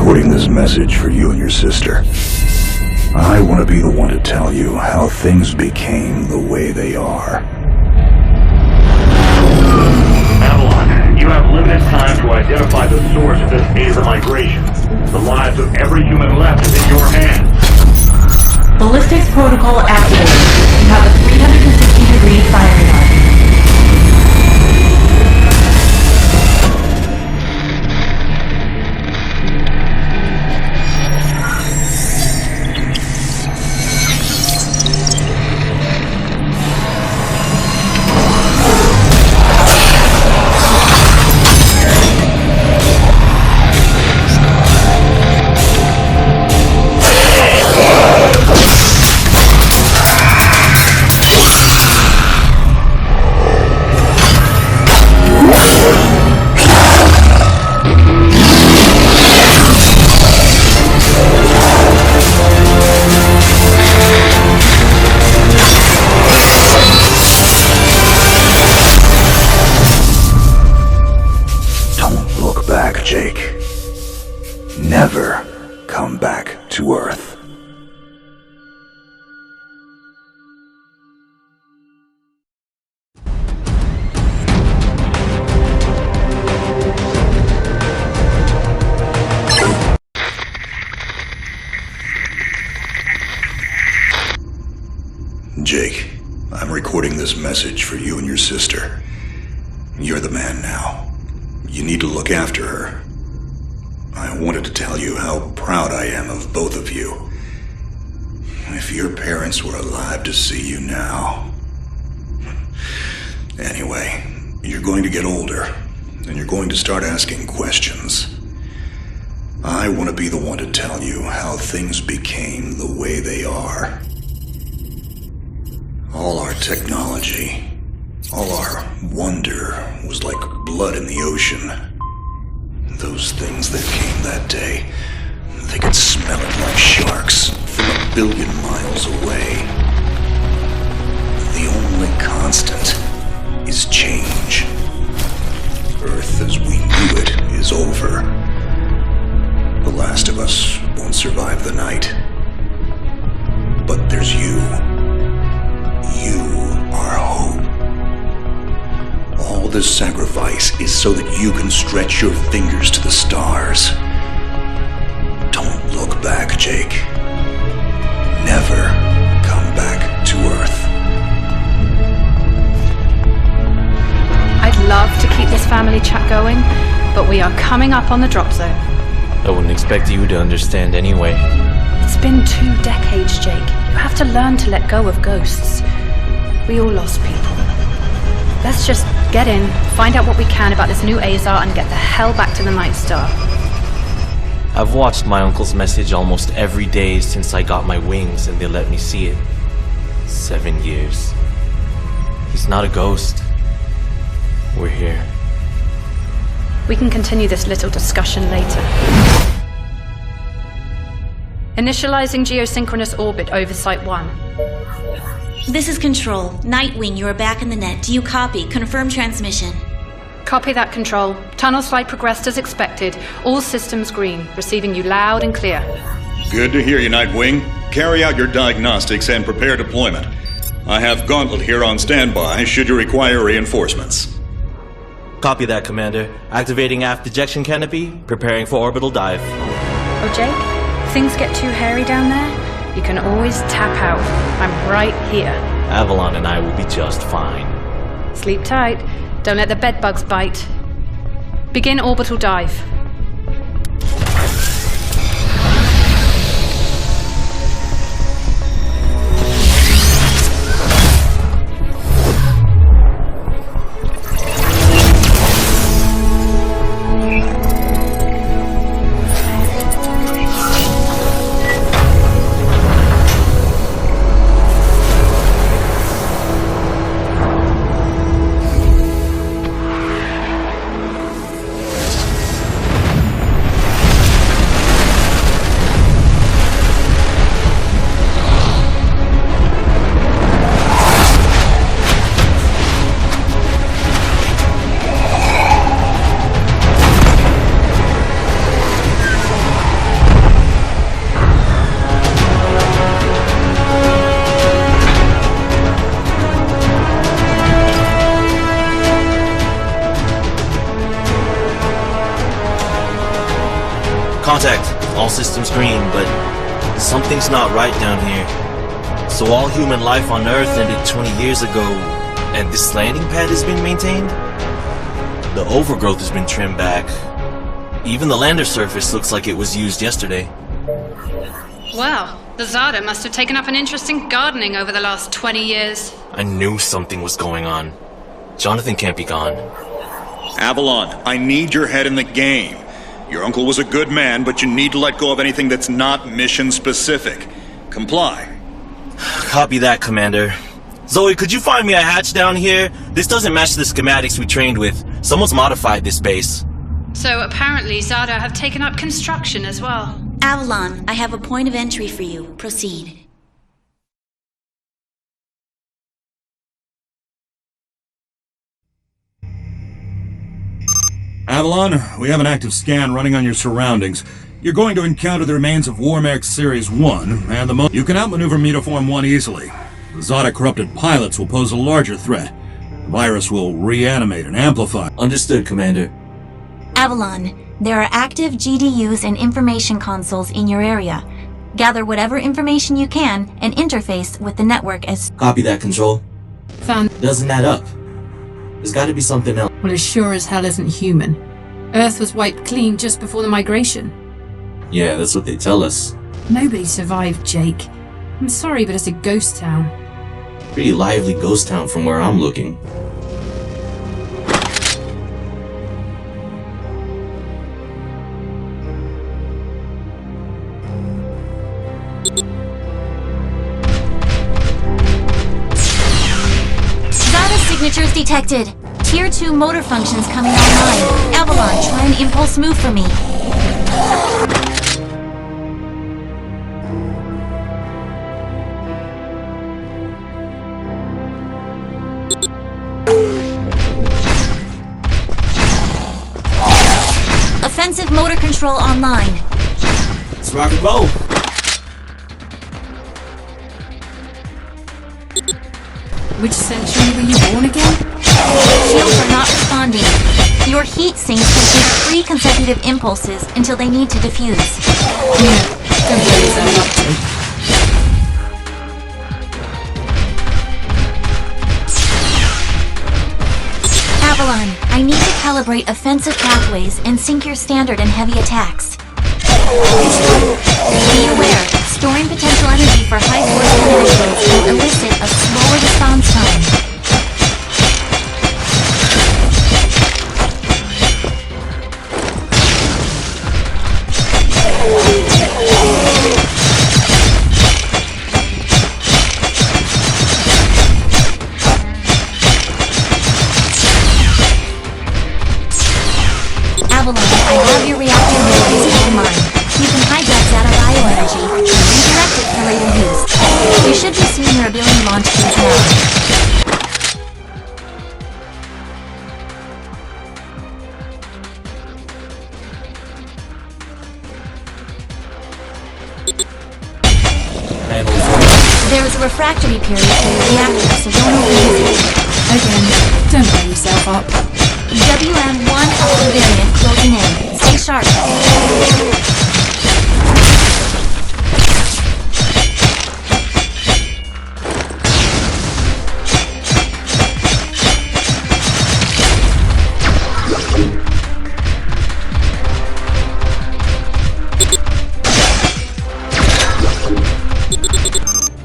recording this message for you and your sister. I want to be the one to tell you how things became the way they are. Avalon, you have limited time to identify the source of this Aether migration. The lives of every human left is in your hands. Ballistics protocol activated. You have a 360-degree firing arc. Jake. Never come back to Earth. Jake, I'm recording this message for you and your sister. You're the man now. You need to look after her. I wanted to tell you how proud I am of both of you. If your parents were alive to see you now. Anyway, you're going to get older, and you're going to start asking questions. I want to be the one to tell you how things became the way they are. All our technology, all our wonder was like blood in the ocean. Those things that came that day, they could smell it like sharks from 1 billion miles away. The only constant is change. Earth as we knew it is over. The last of us won't survive the night. But there's you. You are hope. All this sacrifice is so that you can stretch your fingers to the stars. Don't look back, Jake. Never come back to Earth. I'd love to keep this family chat going, but we are coming up on the drop zone. I wouldn't expect you to understand anyway. It's been 2 decades, Jake. You have to learn to let go of ghosts. We all lost people. Let's just get in, find out what we can about this new Azar, and get the hell back to the Night Star. I've watched my uncle's message almost every day since I got my wings and they let me see it. 7 years. He's not a ghost. We're here. We can continue this little discussion later. Initializing geosynchronous orbit over Site 1. This is Control. Nightwing, you are back in the net. Do you copy? Confirm transmission. Copy that, Control. Tunnel slide progressed as expected. All systems green. Receiving you loud and clear. Good to hear you, Nightwing. Carry out your diagnostics and prepare deployment. I have Gauntlet here on standby should you require reinforcements. Copy that, Commander. Activating aft ejection canopy, preparing for orbital dive. Oh, Jake? If things get too hairy down there, you can always tap out. I'm right here. Avalon and I will be just fine. Sleep tight. Don't let the bedbugs bite. Begin orbital dive. Contact. All systems green, but something's not right down here. So all human life on Earth ended 20 years ago, and this landing pad is being maintained? The overgrowth has been trimmed back. Even the lander surface looks like it was used yesterday. Wow, the Zada must have taken up an interest in gardening over the last 20 years. I knew something was going on. Jonathan can't be gone. Avalon, I need your head in the game. Your uncle was a good man, but you need to let go of anything that's not mission-specific. Comply. Copy that, Commander. Zoe, could you find me a hatch down here? This doesn't match the schematics we trained with. Someone's modified this base. So apparently Zada have taken up construction as well. Avalon, I have a point of entry for you. Proceed. Avalon, we have an active scan running on your surroundings. You're going to encounter the remains of Warmech Series 1, and you can outmaneuver Metaform 1 easily. The Zada-corrupted pilots will pose a larger threat. The virus will reanimate and amplify. Understood, Commander. Avalon, there are active GDUs and information consoles in your area. Gather whatever information you can and interface with the network as... Copy that, Control. Found. Doesn't add up. There's gotta be something else. Well, it sure as hell isn't human. Earth was wiped clean just before the migration. Yeah, that's what they tell us. Nobody survived, Jake. I'm sorry, but it's a ghost town. Pretty lively ghost town from where I'm looking. Zada signatures detected. Tier 2 motor functions coming online. Avalon, try an impulse move for me. Offensive motor control online. Let's rock and roll. Which century were you born again? Shields are not responding. Your heat sinks can take 3 consecutive impulses until they need to defuse. Yeah, don't worry yourself up to. Avalon, I need to calibrate offensive pathways and sync your standard and heavy attacks. Be aware, storing potential energy for high-force penetrations will elicit a slower response time. Avalon, I have your reactor abilities online. You can hijack Zada bioenergy and redirect it for later use. You should be seeing your ability launch keys now. There is a refractory period for your reactor, so don't overuse it. Again, don't blow yourself up. WM1 Alpha variant closing in. Stay sharp.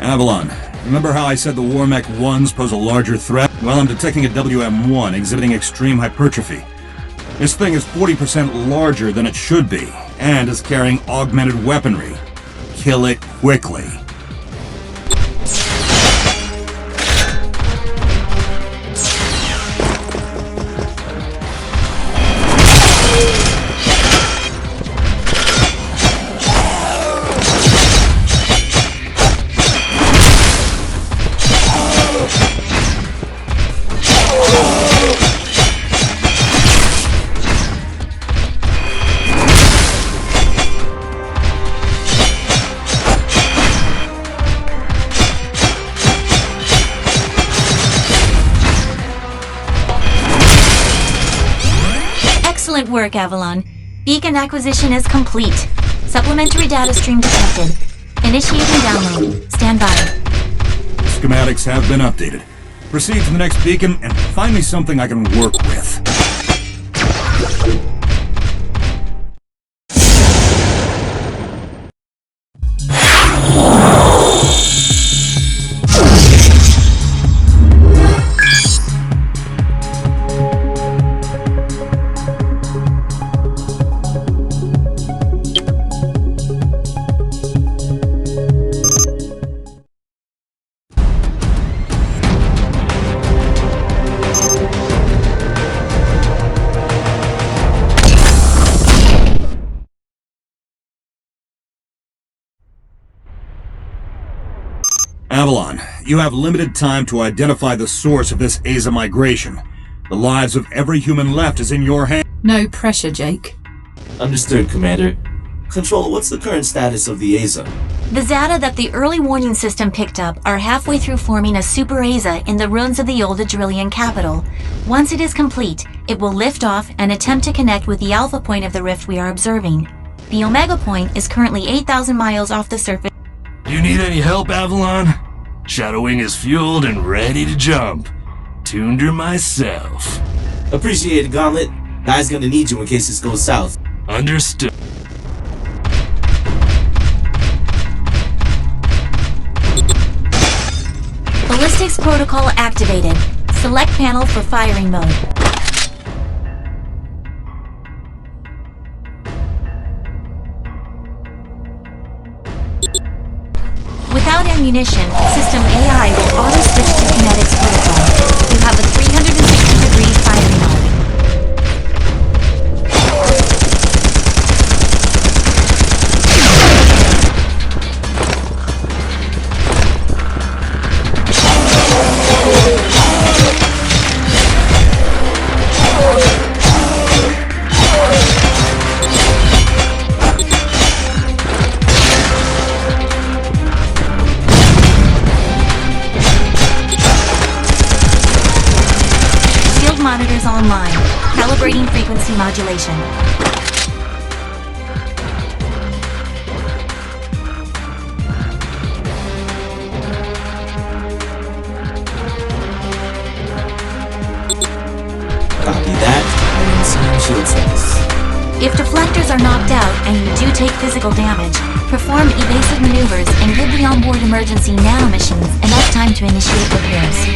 Avalon, remember how I said the Warmech 1s pose a larger threat? Well, I'm detecting a WM1 exhibiting extreme hypertrophy. This thing is 40% larger than it should be, and is carrying augmented weaponry. Kill it quickly. Excellent work, Avalon. Beacon acquisition is complete. Supplementary data stream detected. Initiating download. Stand by. Schematics have been updated. Proceed to the next beacon and find me something I can work with. Avalon, you have limited time to identify the source of this Aza migration. The lives of every human left is in your hands. No pressure, Jake. Understood, Commander. Control, what's the current status of the Aza? The Zata that the early warning system picked up are halfway through forming a super Aza in the ruins of the old Adrillian capital. Once it is complete, it will lift off and attempt to connect with the alpha point of the rift we are observing. The Omega point is currently 8,000 miles off the surface. You need any help, Avalon? Shadowwing is fueled and ready to jump. Tuned her myself. Appreciate it, Gauntlet. Guy's gonna need you in case this goes south. Understood. Ballistics protocol activated. Select panel for firing mode. Without ammunition, System AI will auto-switch to kinetics protocol. You have a 360-degree firing mode. Monitors online. Calibrating frequency modulation. Copy that. And inside shield status. If deflectors are knocked out and you do take physical damage, perform evasive maneuvers and give the onboard emergency nanomachines enough time to initiate repairs.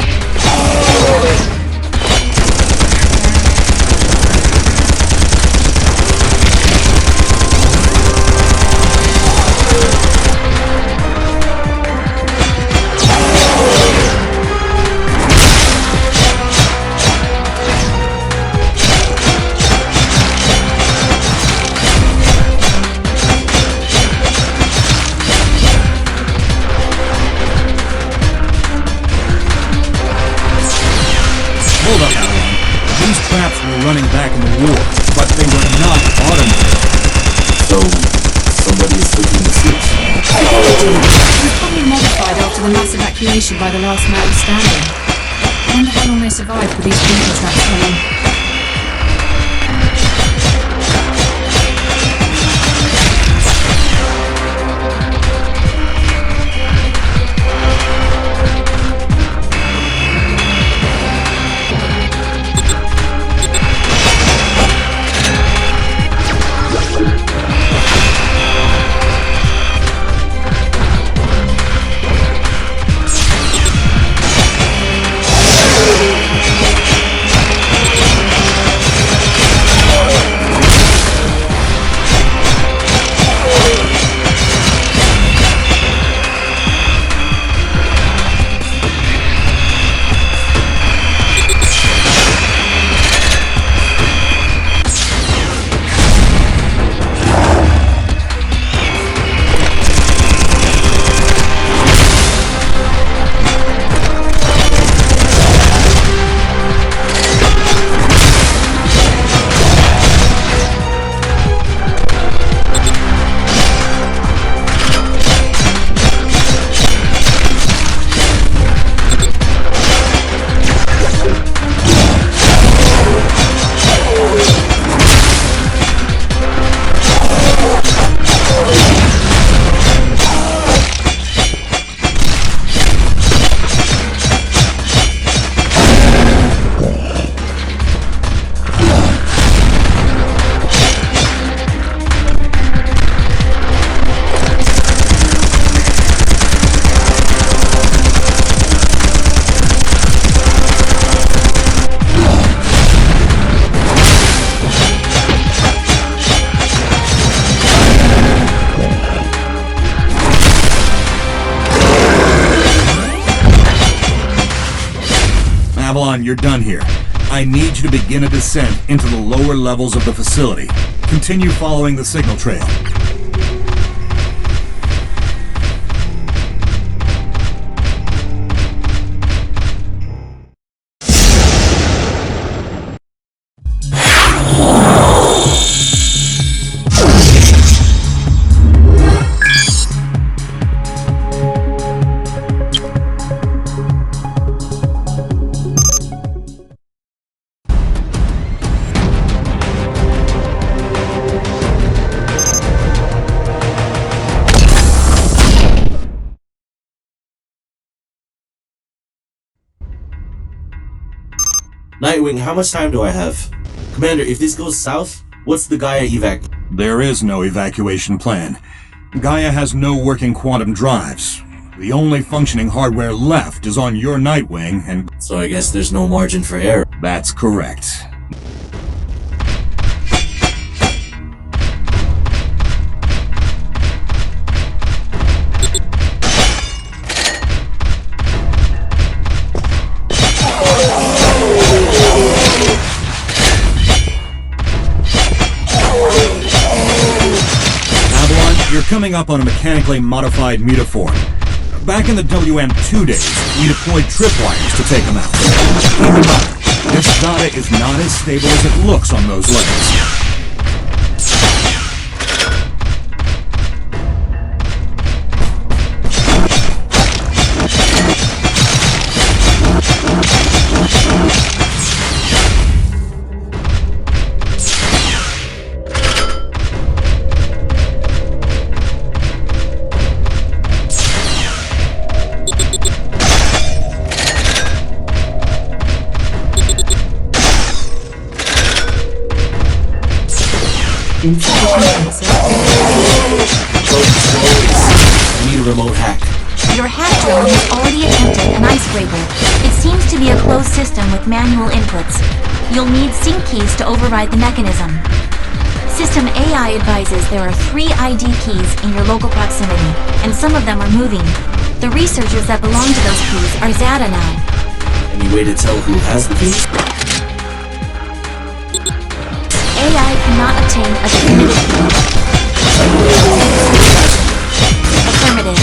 Hold up, Avalon. These traps were running back in the war, but they were not automated. So, somebody is flicking the switch. It was probably modified after the mass evacuation by the last man standing. I wonder how long they survived with these beacon traps running. Avalon, you're done here. I need you to begin a descent into the lower levels of the facility. Continue following the signal trail. Nightwing, how much time do I have? Commander, if this goes south, what's the Gaia evac? There is no evacuation plan. Gaia has no working quantum drives. The only functioning hardware left is on your Nightwing, and... So I guess there's no margin for error. That's correct. You're coming up on a mechanically modified mutaform. Back in the WM2 days, we deployed tripwires to take them out. Keep in mind, this data is not as stable as it looks on those legs. I need a remote hack. Your hack drone has already attempted an icebreaker. It seems to be a closed system with manual inputs. You'll need sync keys to override the mechanism. System AI advises there are 3 ID keys in your local proximity, and some of them are moving. The researchers that belong to those keys are Zada now. Any way to tell who has the keys? AI cannot obtain a definitive key. Affirmative.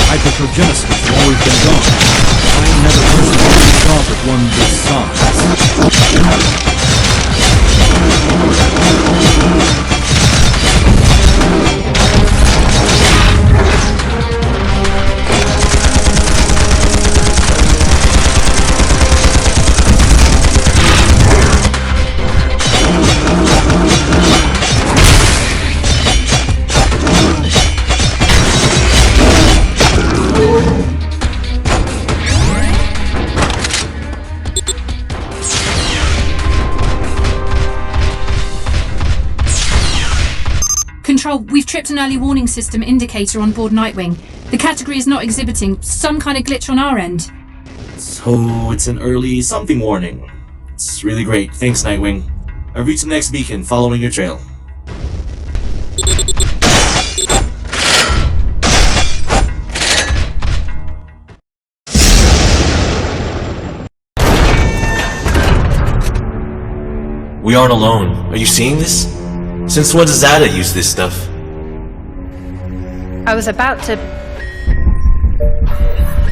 Hypergenesis has always been gone. I never personally saw but one this size. Control, we've tripped an early warning system indicator on board Nightwing. The category is not exhibiting some kind of glitch on our end. So it's an early something warning. It's really great. Thanks, Nightwing. I've reached the next beacon following your trail. We aren't alone. Are you seeing this? Since when does Zada use this stuff? I was about to...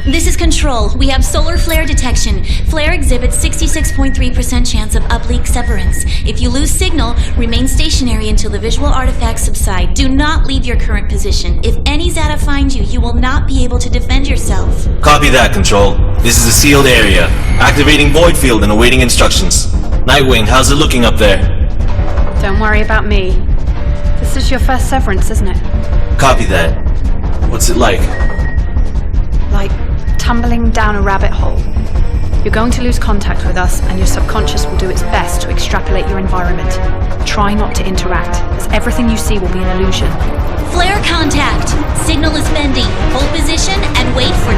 This is Control. We have solar flare detection. Flare exhibits 66.3% chance of uplink severance. If you lose signal, remain stationary until the visual artifacts subside. Do not leave your current position. If any Zada find you, you will not be able to defend yourself. Copy that, Control. This is a sealed area. Activating void field and awaiting instructions. Nightwing, how's it looking up there? Don't worry about me. This is your first severance, isn't it? Copy that. What's it like? Like tumbling down a rabbit hole. You're going to lose contact with us, and your subconscious will do its best to extrapolate your environment. Try not to interact, as everything you see will be an illusion. Flare contact! Signal is bending. Hold position and wait for